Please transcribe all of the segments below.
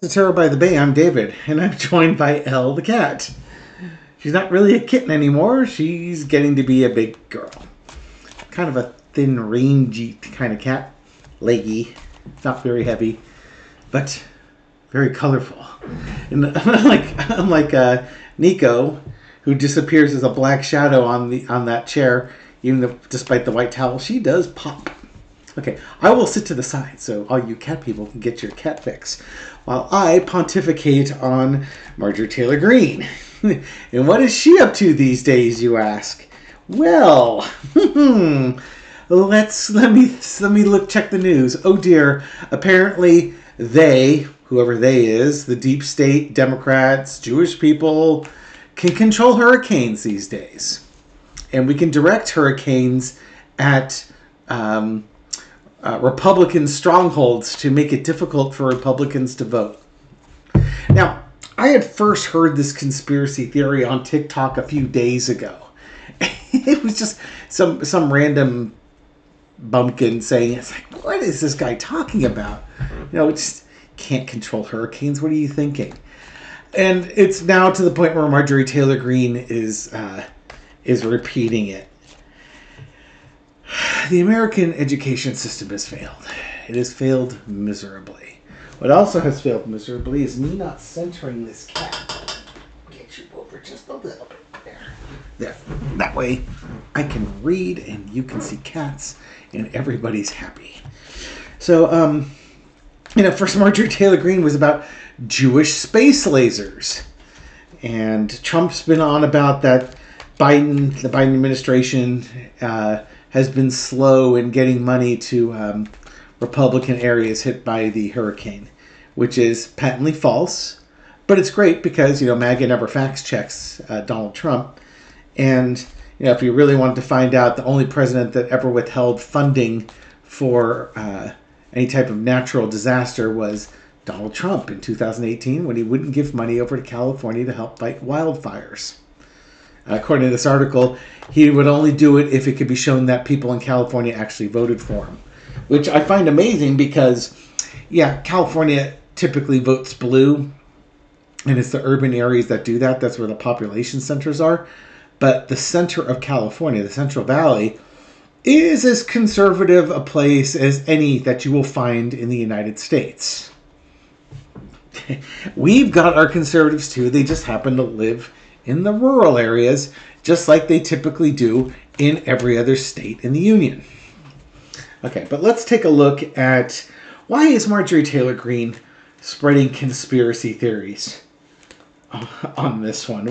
The Tarot by the Bay. I'm David, and I'm joined by Elle the cat. She's not really a kitten anymore. She's getting to be a big girl. Kind of a thin, rangy kind of cat. Leggy, not very heavy, but very colorful. And unlike Nico, who disappears as a black shadow on that chair, despite the white towel, she does pop. Okay, I will sit to the side so all you cat people can get your cat fix while I pontificate on Marjorie Taylor Greene. And what is she up to these days, you ask? Well, let me check the news. Oh dear, apparently whoever they is, the deep state, Democrats, Jewish people, can control hurricanes these days. And we can direct hurricanes at Republican strongholds to make it difficult for Republicans to vote. Now, I had first heard this conspiracy theory on TikTok a few days ago. It was just some random bumpkin saying, it's like, what is this guy talking about? Just can't control hurricanes. What are you thinking? And it's now to the point where Marjorie Taylor Greene is repeating it. The American education system has failed. It has failed miserably. What also has failed miserably is me not centering this cat. Get you over just a little bit. There. That way I can read and you can see cats and everybody's happy. So, first Marjorie Taylor Greene was about Jewish space lasers. And Trump's been on about that the Biden administration has been slow in getting money to Republican areas hit by the hurricane, which is patently false. But it's great because, MAGA never fact checks Donald Trump. And, if you really wanted to find out, the only president that ever withheld funding for any type of natural disaster was Donald Trump in 2018 when he wouldn't give money over to California to help fight wildfires. According to this article, he would only do it if it could be shown that people in California actually voted for him. Which I find amazing because, California typically votes blue. And it's the urban areas that do that. That's where the population centers are. But the center of California, the Central Valley, is as conservative a place as any that you will find in the United States. We've got our conservatives too. They just happen to live in the rural areas, just like they typically do in every other state in the Union. Okay, but let's take a look at why is Marjorie Taylor Greene spreading conspiracy theories on this one.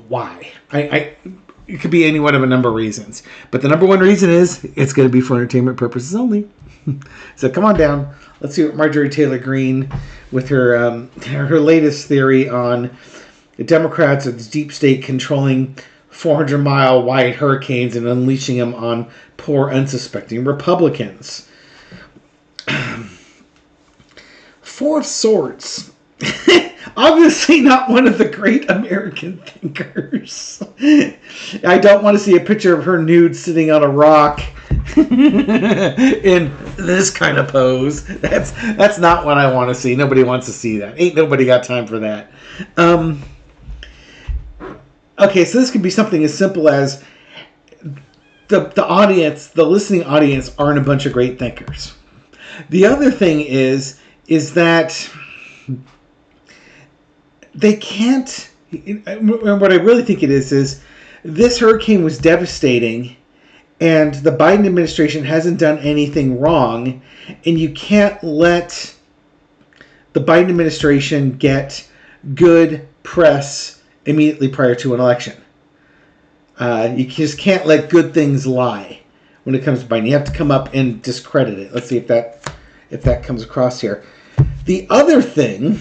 Why? It could be any one of a number of reasons. But the number one reason is it's going to be for entertainment purposes only. So come on down. Let's see what Marjorie Taylor Greene with her latest theory on the Democrats of the deep state controlling 400-mile wide hurricanes and unleashing them on poor, unsuspecting Republicans. Four of Swords. Obviously not one of the great American thinkers. I don't want to see a picture of her nude sitting on a rock in this kind of pose. That's not what I want to see. Nobody wants to see that. Ain't nobody got time for that. Okay, so this could be something as simple as the audience, the listening audience, aren't a bunch of great thinkers. The other thing is that they can't. What I really think it is this hurricane was devastating, and the Biden administration hasn't done anything wrong, and you can't let the Biden administration get good press immediately prior to an election. You just can't let good things lie when it comes to Biden. You have to come up and discredit it. Let's see if that comes across here. The other thing,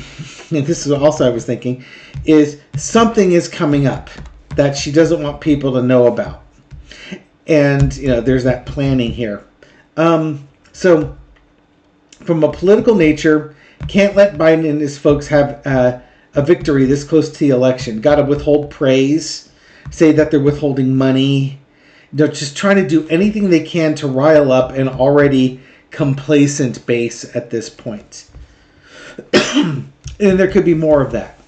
and this is also I was thinking, is something is coming up that she doesn't want people to know about. And, there's that planning here. So, from a political nature, can't let Biden and his folks have a victory this close to the election. Got to withhold praise, say that they're withholding money. Just trying to do anything they can to rile up an already complacent base at this point. And there could be more of that.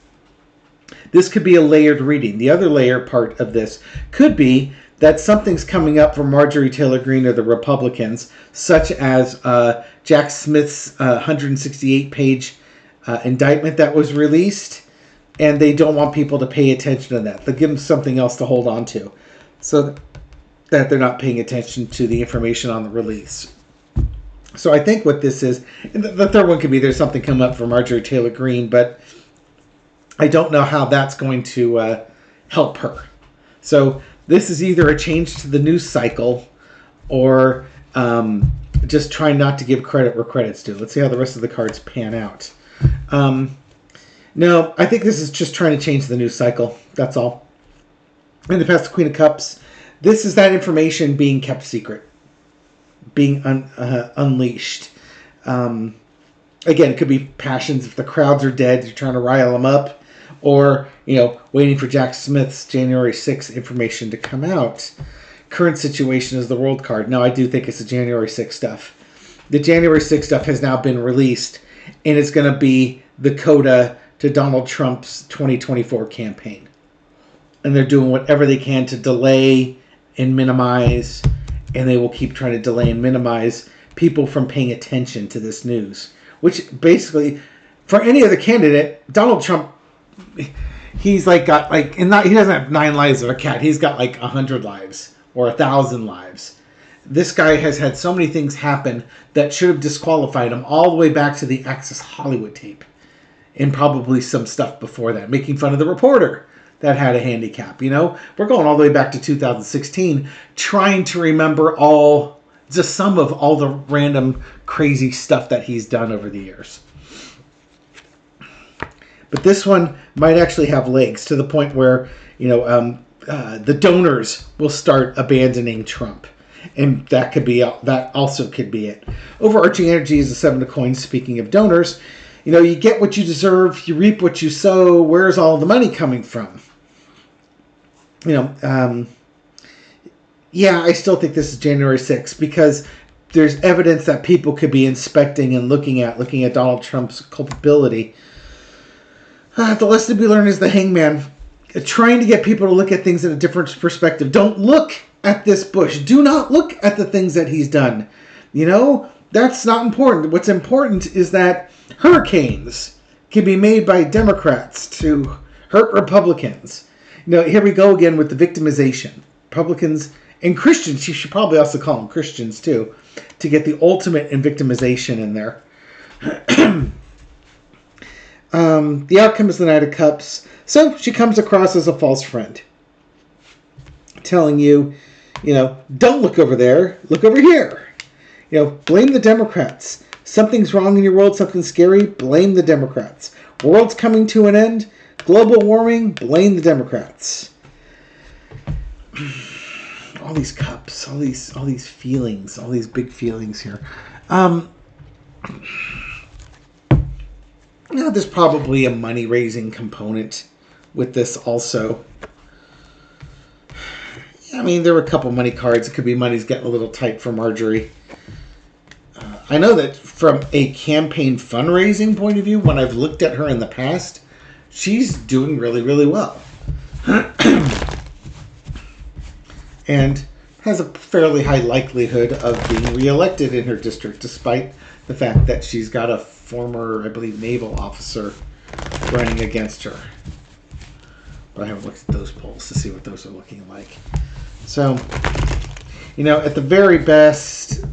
This could be a layered reading. The other layer part of this could be that something's coming up for Marjorie Taylor Greene or the Republicans, such as Jack Smith's 168-page indictment that was released, and they don't want people to pay attention to that. They'll give them something else to hold on to, so that they're not paying attention to the information on the release. So I think what this is, and the third one could be there's something coming up for Marjorie Taylor Greene, but I don't know how that's going to help her. So this is either a change to the news cycle or just trying not to give credit where credit's due. Let's see how the rest of the cards pan out. No, I think this is just trying to change the news cycle. That's all. In the past, the Queen of Cups, this is that information being kept secret, being unleashed. Again, it could be passions. If the crowds are dead, you're trying to rile them up. Or, waiting for Jack Smith's January 6th information to come out. Current situation is the World card. No, I do think it's the January 6th stuff. The January 6th stuff has now been released, and it's going to be the coda to Donald Trump's 2024 campaign. And they're doing whatever they can to delay and minimize, and they will keep trying to delay and minimize people from paying attention to this news. Which basically, for any other candidate, Donald Trump, he's he doesn't have 9 lives of a cat. He's got 100 lives or 1,000 lives. This guy has had so many things happen that should have disqualified him all the way back to the Access Hollywood tape, and probably some stuff before that, making fun of the reporter that had a handicap. We're going all the way back to 2016, trying to remember just some of all the random crazy stuff that he's done over the years. But this one might actually have legs to the point where, the donors will start abandoning Trump. And that also could be it. Overarching energy is the 7 of coins. Speaking of donors, you get what you deserve, you reap what you sow. Where's all the money coming from? I still think this is January 6th because there's evidence that people could be inspecting and looking at Donald Trump's culpability. The lesson to be learned is the Hangman. Trying to get people to look at things in a different perspective. Don't look at this Bush. Do not look at the things that he's done. That's not important. What's important is that hurricanes can be made by Democrats to hurt Republicans. Here we go again with the victimization. Republicans and Christians, you should probably also call them Christians too, to get the ultimate in victimization in there. The outcome is the Knight of Cups. So she comes across as a false friend, telling you, don't look over there, look over here. Blame the Democrats. Something's wrong in your world, something scary, blame the Democrats. World's coming to an end, global warming, blame the Democrats. All these cups, all these feelings, all these big feelings here. There's probably a money-raising component with this also. There were a couple money cards. It could be money's getting a little tight for Marjorie. I know that from a campaign fundraising point of view, when I've looked at her in the past, she's doing really, really well. And has a fairly high likelihood of being reelected in her district, despite the fact that she's got a former, I believe, naval officer running against her. But I haven't looked at those polls to see what those are looking like. So, at the very best,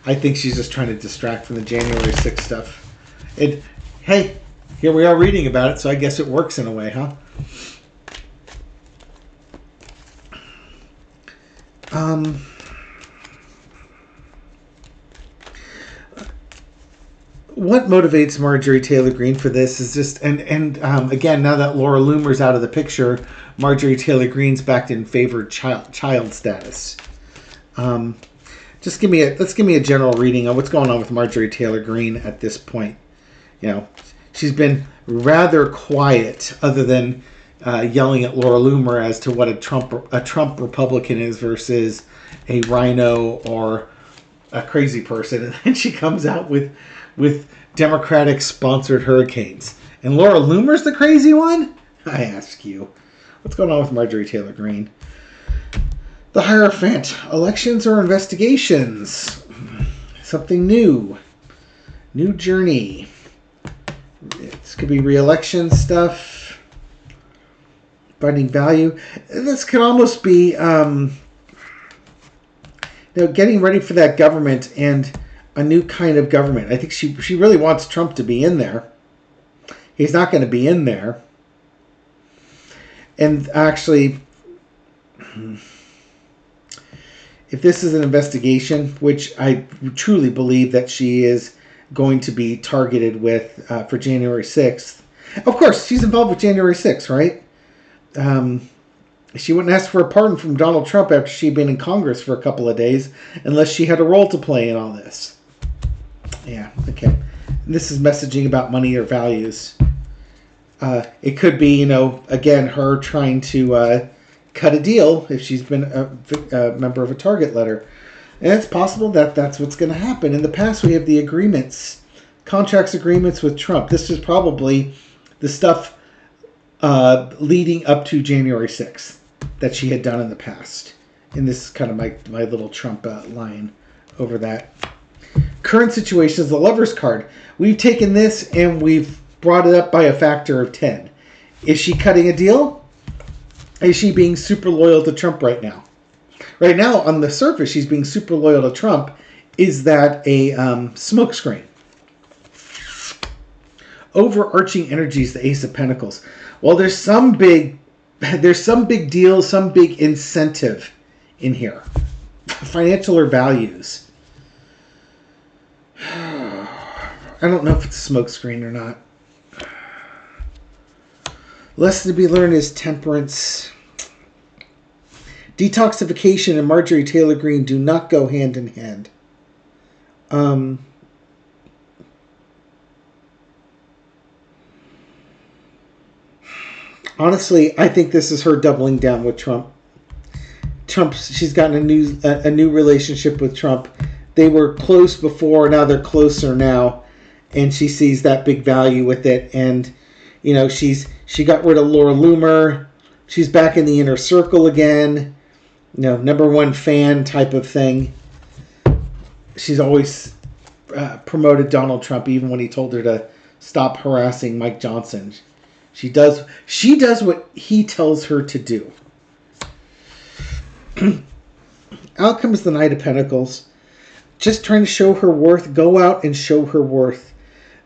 I think she's just trying to distract from the January 6th stuff. Hey, here we are reading about it, so I guess it works in a way, huh? What motivates Marjorie Taylor Greene for this is just, again, now that Laura Loomer's out of the picture, Marjorie Taylor Greene's back in favored child status. Let's give me a general reading of what's going on with Marjorie Taylor Greene at this point. She's been rather quiet, other than yelling at Laura Loomer as to what a Trump Republican is versus a rhino or a crazy person, and then she comes out with with Democratic-sponsored hurricanes. And Laura Loomer's the crazy one? I ask you. What's going on with Marjorie Taylor Greene? The Hierophant. Elections or investigations? Something new. New journey. This could be re-election stuff. Finding value. This could almost be getting ready for that government and a new kind of government. I think she really wants Trump to be in there. He's not going to be in there. And actually, if this is an investigation, which I truly believe that she is going to be targeted with for January 6th. Of course, she's involved with January 6th, right? She wouldn't ask for a pardon from Donald Trump after she'd been in Congress for a couple of days unless she had a role to play in all this. Yeah, okay. And this is messaging about money or values. It could be, again, her trying to cut a deal if she's been a member of a target letter. And it's possible that that's what's going to happen. In the past, we have the agreements, contracts agreements with Trump. This is probably the stuff leading up to January 6th that she had done in the past. And this is kind of my little Trump line over that. Current situation is the Lover's card. We've taken this and we've brought it up by a factor of 10. Is she cutting a deal? Is she being super loyal to Trump right now? Right now, on the surface, she's being super loyal to Trump. Is that a smokescreen? Overarching energy is the Ace of Pentacles. Well, there's some big deal, some big incentive in here. Financial or values. I don't know if it's a smokescreen or not. Lesson to be learned is temperance. Detoxification and Marjorie Taylor Greene do not go hand in hand. Honestly, I think this is her doubling down with Trump. She's gotten a new relationship with Trump. They were close before, now they're closer now, and she sees that big value with it. And she got rid of Laura Loomer. She's back in the inner circle again. Number one fan type of thing. She's always promoted Donald Trump, even when he told her to stop harassing Mike Johnson. She does what he tells her to do. Out comes the Knight of Pentacles. Just trying to show her worth. Go out and show her worth.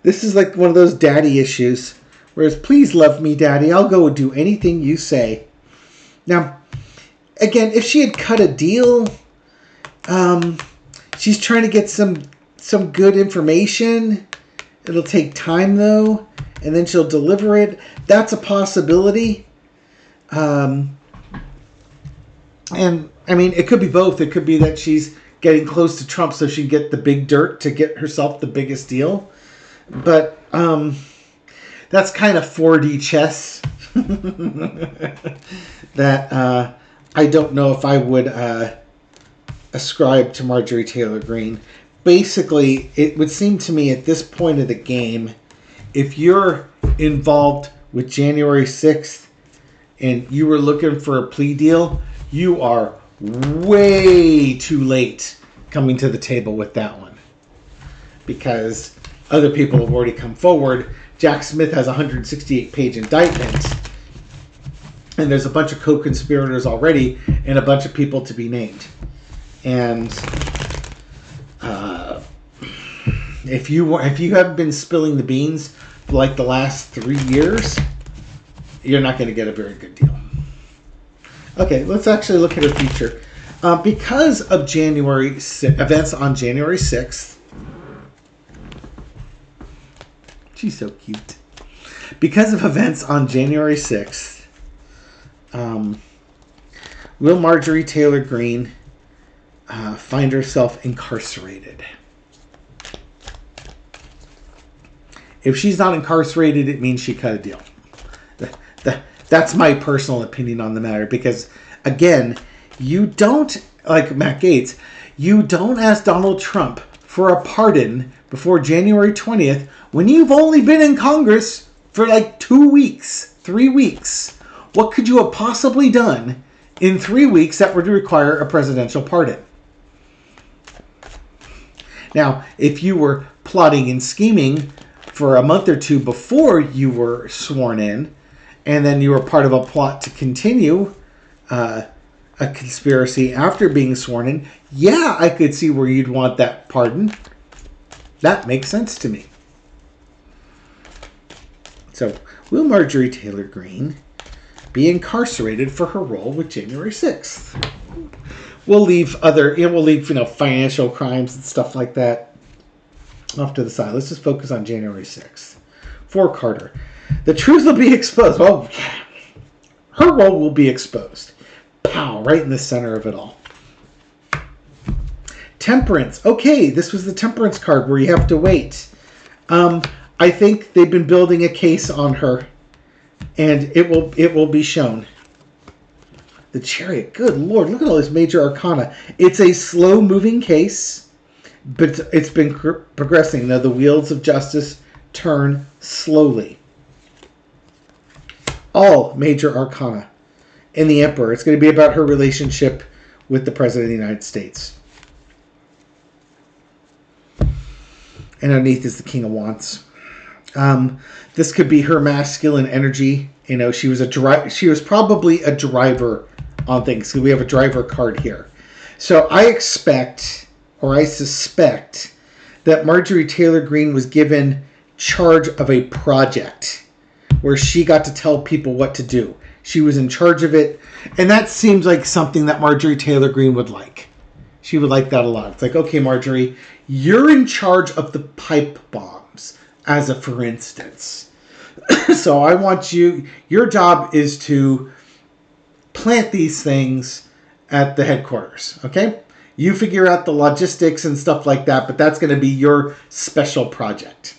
This is like one of those daddy issues. Whereas, please love me, daddy. I'll go do anything you say. Now, again, if she had cut a deal, she's trying to get some good information. It'll take time, though. And then she'll deliver it. That's a possibility. And, I mean, it could be both. It could be that she's getting close to Trump so she can get the big dirt to get herself the biggest deal. But that's kind of 4D chess. That I don't know if I would ascribe to Marjorie Taylor Greene. Basically, it would seem to me at this point of the game, if you're involved with January 6th and you were looking for a plea deal, you are way too late coming to the table with that one. Because other people have already come forward. Jack Smith has a 168-page indictment. And there's a bunch of co-conspirators already and a bunch of people to be named. And if you haven't been spilling the beans for like the last 3 years, you're not going to get a very good deal. Okay, let's actually look at her future. Because of events on January 6th, she's so cute. Because of events on January 6th, will Marjorie Taylor Greene find herself incarcerated? If she's not incarcerated, it means she cut a deal. That's my personal opinion on the matter. Because, again, you don't, like Matt Gaetz, you don't ask Donald Trump for a pardon before January 20th when you've only been in Congress for like 2 weeks, 3 weeks? What could you have possibly done in 3 weeks that would require a presidential pardon? Now, if you were plotting and scheming for a month or two before you were sworn in, and then you were part of a plot to continue a conspiracy after being sworn in, yeah, I could see where you'd want that pardon. That makes sense to me. So, will Marjorie Taylor Greene be incarcerated for her role with January 6th? We'll leave financial crimes and stuff like that off to the side. Let's just focus on January 6th. For Carter, the truth will be exposed. Oh, her role will be exposed. Pow, right in the center of it all. Temperance. Okay, this was the temperance card where you have to wait. I think they've been building a case on her, and it will be shown. The Chariot. Good Lord, look at all this major arcana. It's a slow-moving case, but it's been progressing. Now, the wheels of justice turn slowly. All major arcana. And the Emperor. It's going to be about her relationship with the President of the United States. And underneath is the King of Wands. This could be her masculine energy. You know, she was probably a driver on things. So we have a driver card here. So I expect, or I suspect, that Marjorie Taylor Greene was given charge of a project where she got to tell people what to do. She was in charge of it. And that seems like something that Marjorie Taylor Greene would like. She would like that a lot. It's like, okay, Marjorie, you're in charge of the pipe bombs, as a for instance. So I want your job is to plant these things at the headquarters, okay? You figure out the logistics and stuff like that, but that's going to be your special project.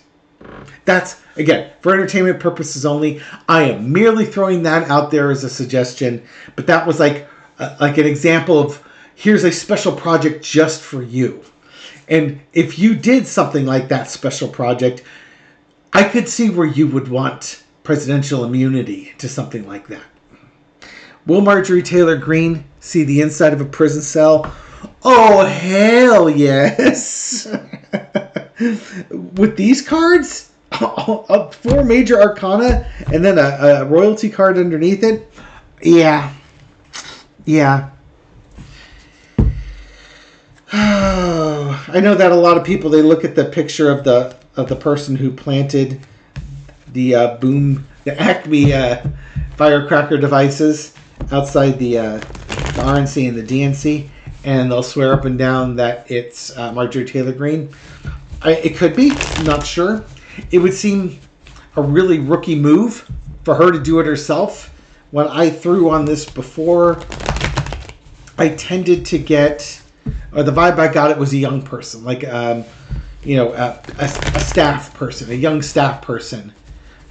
That's, again, for entertainment purposes only. I am merely throwing that out there as a suggestion, but that was like an example of, here's a special project just for you. And if you did something like that special project, I could see where you would want presidential immunity to something like that. Will Marjorie Taylor Greene see the inside of a prison cell? Oh, hell yes. With these cards, 4 major arcana, and then a royalty card underneath it. Yeah. I know that a lot of people, they look at the picture of the person who planted the Acme firecracker devices outside the RNC and the DNC, and they'll swear up and down that it's Marjorie Taylor Greene. It could be. I'm not sure. It would seem a really rookie move for her to do it herself. When I threw on this before, I tended to get, or the vibe I got, it was a young person, like a staff person, a young staff person,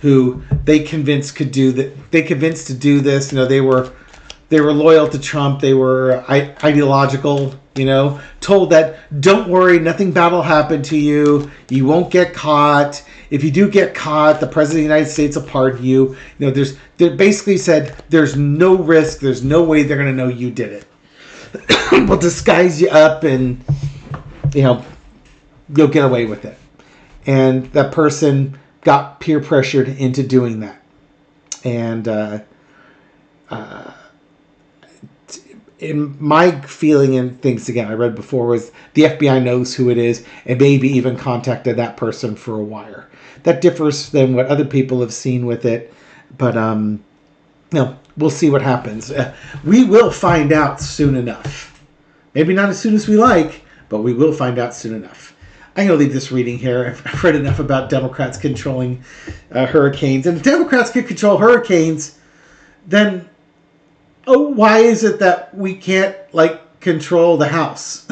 who they convinced could do that. They convinced to do this. You know, they were loyal to Trump. They were ideological. You know, told that don't worry, nothing bad will happen to you. You won't get caught. If you do get caught, the President of the United States will pardon you. You know, they basically said there's no risk. There's no way they're going to know you did it. We'll disguise you up, and you'll get away with it. And that person got peer pressured into doing that. And in my feeling and things, again, I read before, was the FBI knows who it is and maybe even contacted that person for a wire. That differs than what other people have seen with it. But, we'll see what happens. We will find out soon enough. Maybe not as soon as we like, but we will find out soon enough. I'm going to leave this reading here. I've read enough about Democrats controlling hurricanes. And if Democrats can control hurricanes, then why is it that we can't, control the House?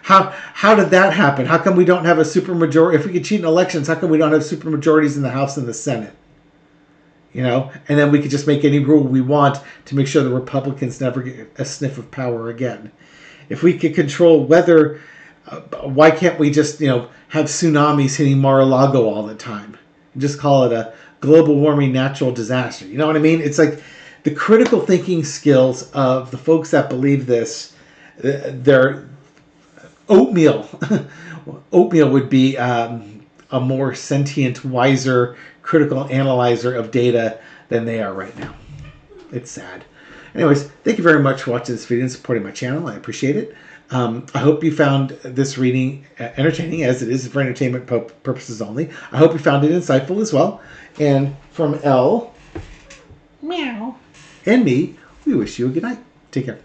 How did that happen? How come we don't have a supermajority? If we could cheat in elections, how come we don't have supermajorities in the House and the Senate? And then we could just make any rule we want to make sure the Republicans never get a sniff of power again. If we could control whether Why can't we just, have tsunamis hitting Mar-a-Lago all the time? Just call it a global warming natural disaster. You know what I mean? It's like the critical thinking skills of the folks that believe this, they're oatmeal. Oatmeal would be a more sentient, wiser, critical analyzer of data than they are right now. It's sad. Anyways, thank you very much for watching this video and supporting my channel. I appreciate it. I hope you found this reading entertaining, as it is for entertainment purposes only. I hope you found it insightful as well. And from Elle, meow, and me, we wish you a good night. Take care.